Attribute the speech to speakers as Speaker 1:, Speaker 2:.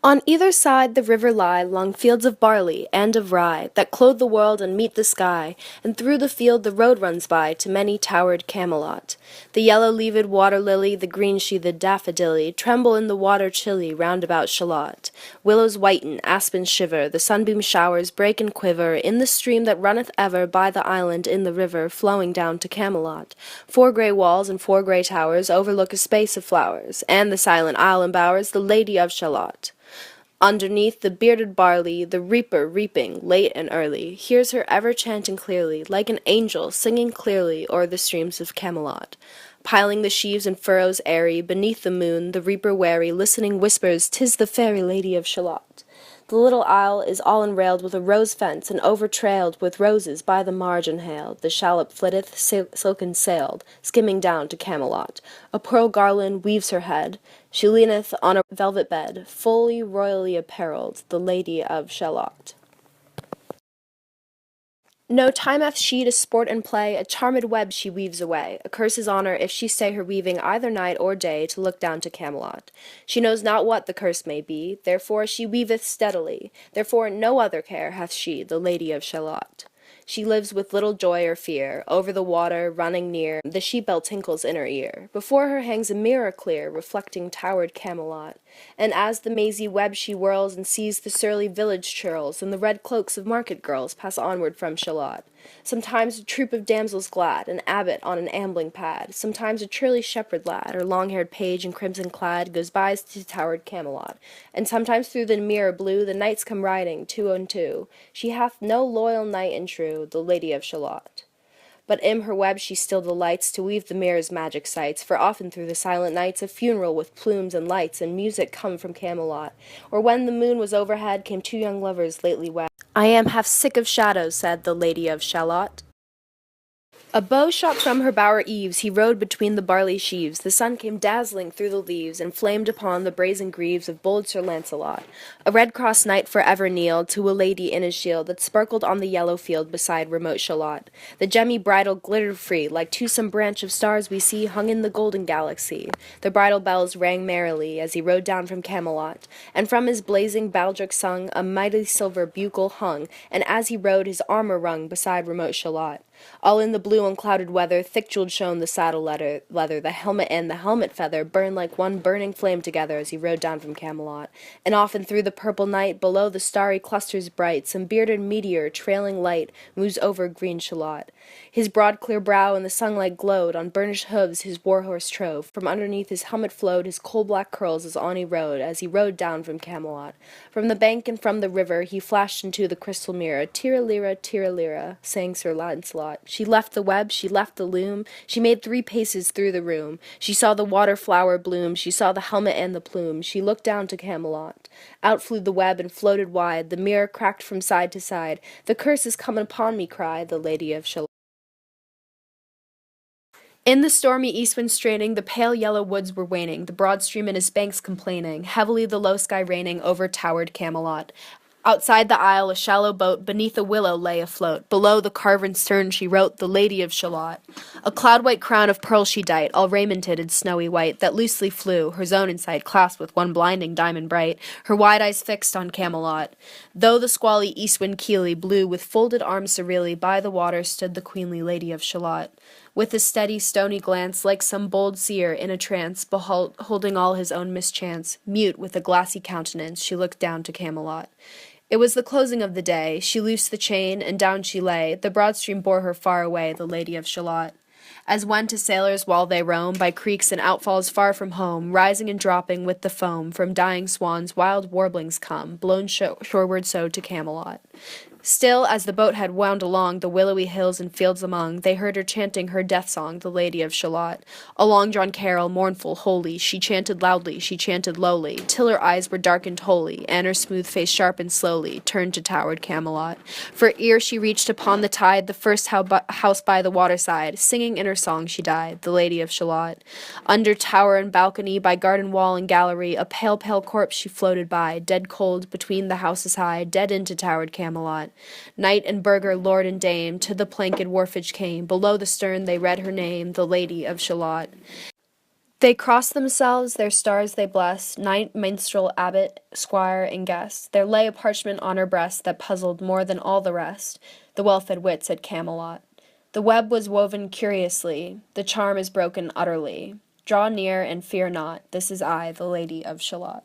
Speaker 1: On either side the river lie long fields of barley and of rye, that clothe the world and meet the sky, and through the field the road runs by to many towered Camelot. The yellow-leaved water-lily, the green-sheathed daffodilly, tremble in the water chilly round about Shalott. Willows whiten, aspens shiver, the sunbeam showers break and quiver in the stream that runneth ever by the island in the river, flowing down to Camelot. 4 grey walls and 4 grey towers overlook a space of flowers, and the silent isle embowers the Lady of Shalott. Underneath the bearded barley, the reaper reaping late and early, hears her ever chanting clearly, like an angel singing clearly o'er the streams of Camelot. Piling the sheaves and furrows airy, beneath the moon, the reaper wary, listening whispers, "'Tis the fairy Lady of Shalott." The little isle is all enrailed with a rose fence, and overtrailed with roses by the margin hailed. The shallop flitteth, silken sailed, skimming down to Camelot. A pearl garland weaves her head. She leaneth on a velvet bed, fully royally apparelled, the Lady of Shalott. No time hath she to sport and play, a charmed web she weaves away. A curse is on her if she stay her weaving either night or day to look down to Camelot. She knows not what the curse may be, therefore she weaveth steadily, therefore no other care hath she, the Lady of Shalott. She lives with little joy or fear, over the water, running near, the sheep-bell tinkles in her ear. Before her hangs a mirror clear, reflecting towered Camelot. And as the mazy web she whirls, and sees the surly village churls, and the red cloaks of market girls pass onward from Shalott. Sometimes a troop of damsels glad, an abbot on an ambling pad, sometimes a churly shepherd lad, or long-haired page in crimson clad, goes by to towered Camelot. And sometimes through the mirror blue the knights come riding, 2 on 2. She hath no loyal knight and true, the Lady of Shalott. But in her web she still delights to weave the mirror's magic sights, for often through the silent nights a funeral with plumes and lights and music come from Camelot. Or when the moon was overhead came 2 young lovers lately wed. "I am half sick of shadows," said the Lady of Shalott. A bow shot from her bower eaves, he rode between the barley sheaves. The sun came dazzling through the leaves, and flamed upon the brazen greaves of bold Sir Launcelot. A red-crossed knight for ever kneeled to a lady in his shield that sparkled on the yellow field beside remote Shalott. The gemmy bridle glittered free, like to some branch of stars we see hung in the golden galaxy. The bridle bells rang merrily as he rode down from Camelot, and from his blazing baldric sung a mighty silver bugle hung, and as he rode his armor rung beside remote Shalott. All in the blue unclouded weather, thick jeweled shone the saddle leather, the helmet and the helmet feather burned like one burning flame together as he rode down from Camelot. And often through the purple night, below the starry clusters bright, some bearded meteor, trailing light, moves over green Shalott. His broad clear brow in the sunlight glowed, on burnished hooves his war-horse trove, from underneath his helmet flowed his coal-black curls as he rode down from Camelot. From the bank and from the river he flashed into the crystal mirror. Tira-lira, sang Sir Launcelot. She left the web, she left the loom, she made 3 paces through the room. She saw the water flower bloom, she saw the helmet and the plume. She looked down to Camelot. Out flew the web and floated wide, the mirror cracked from side to side. "The curse is come upon me," cried the Lady of Shalott. In the stormy east wind straining, the pale yellow woods were waning, the broad stream in his banks complaining, heavily the low sky raining over towered Camelot. Outside the isle a shallow boat beneath a willow lay afloat. Below the carven stern she wrote, "The Lady of Shalott." A cloud-white crown of pearl she dight, all raimented in snowy white, that loosely flew, her zone in sight clasped with one blinding diamond bright, her wide eyes fixed on Camelot. Though the squally east wind keely blew, with folded arms serenely, by the water stood the queenly Lady of Shalott. With a steady, stony glance, like some bold seer in a trance, beholding all his own mischance, mute with a glassy countenance, she looked down to Camelot. It was the closing of the day. She loosed the chain, and down she lay. The broad stream bore her far away, the Lady of Shalott. As when to sailors while they roam by creeks and outfalls far from home, rising and dropping with the foam, from dying swans wild warblings come, blown shoreward so to Camelot. Still, as the boat had wound along the willowy hills and fields among, they heard her chanting her death song, the Lady of Shalott. A long-drawn carol, mournful, holy, she chanted loudly, she chanted lowly, till her eyes were darkened wholly, and her smooth face sharpened slowly, turned to towered Camelot. For ere she reached upon the tide the first house by the waterside, singing in her song she died, the Lady of Shalott. Under tower and balcony, by garden wall and gallery, a pale, pale corpse she floated by, dead cold between the houses high, dead into towered Camelot. Knight and burgher, lord and dame, to the planked wharfage came. Below the stern they read her name, the Lady of Shalott. They crossed themselves, their stars they blessed, knight, minstrel, abbot, squire, and guest. There lay a parchment on her breast that puzzled more than all the rest, the well-fed wits at Camelot. The web was woven curiously, the charm is broken utterly. Draw near and fear not, this is I, the Lady of Shalott.